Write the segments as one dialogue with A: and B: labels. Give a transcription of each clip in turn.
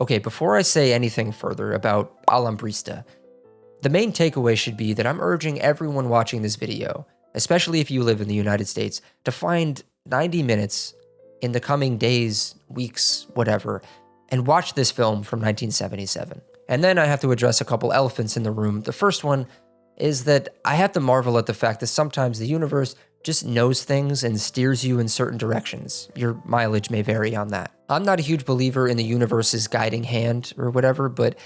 A: Okay, before I say anything further about ALAMBRISTA, the main takeaway should be that I'm urging everyone watching this video, especially if you live in the United States, to find 90 minutes in the coming days, weeks, whatever, and watch this film from 1977. And then I have to address a couple elephants in the room. The first one is that I have to marvel at the fact that sometimes the universe just knows things and steers you in certain directions. Your mileage may vary on that. I'm not a huge believer in the universe's guiding hand or whatever, but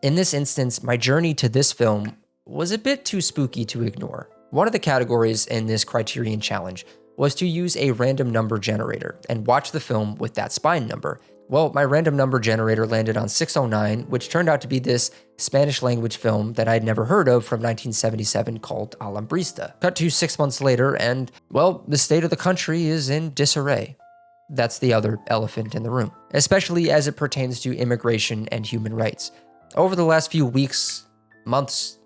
A: in this instance, my journey to this film was a bit too spooky to ignore. One of the categories in this Criterion challenge was to use a random number generator and watch the film with that spine number. Well, my random number generator landed on 609, which turned out to be this Spanish language film that I'd never heard of from 1977 called Alambrista. Cut to 6 months later, and, well, the state of the country is in disarray. That's the other elephant in the room, especially as it pertains to immigration and human rights. Over the last few weeks, months,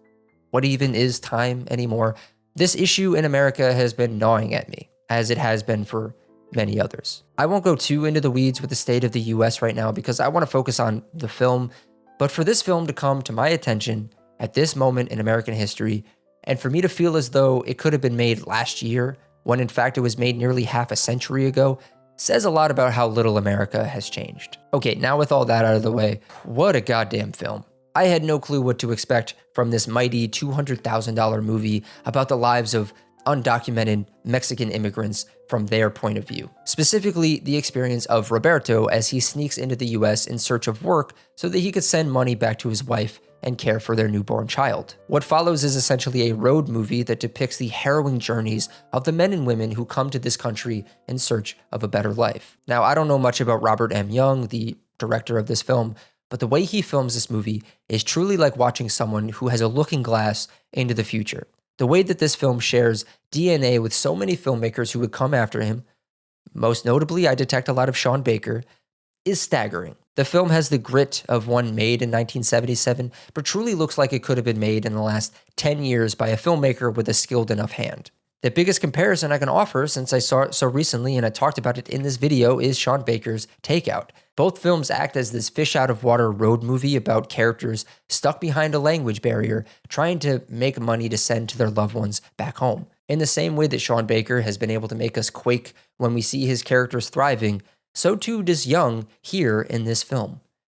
A: what even is time anymore, this issue in America has been gnawing at me, as it has been for many others. I won't go too into the weeds with the state of the US right now because I want to focus on the film, but for this film to come to my attention at this moment in American history, and for me to feel as though it could have been made last year, when in fact it was made nearly half a century ago, says a lot about how little America has changed. Okay, now with all that out of the way, what a goddamn film. I had no clue what to expect from this mighty $200,000 movie about the lives of undocumented Mexican immigrants from their point of view. Specifically, the experience of Roberto as he sneaks into the US in search of work so that he could send money back to his wife and care for their newborn child. What follows is essentially a road movie that depicts the harrowing journeys of the men and women who come to this country in search of a better life. Now, I don't know much about Robert M. Young, the director of this film, but the way he films this movie is truly like watching someone who has a looking glass into the future. The way that this film shares DNA with so many filmmakers who would come after him, most notably I detect a lot of Sean Baker, is staggering. The film has the grit of one made in 1977, but truly looks like it could have been made in the last 10 years by a filmmaker with a skilled enough hand. The biggest comparison I can offer, since I saw it so recently and I talked about it in this video, is Sean Baker's Takeout. Both films act as this fish-out-of-water road movie about characters stuck behind a language barrier, trying to make money to send to their loved ones back home. In the same way that Sean Baker has been able to make us quake when we see his characters thriving, so too does Young here in this film.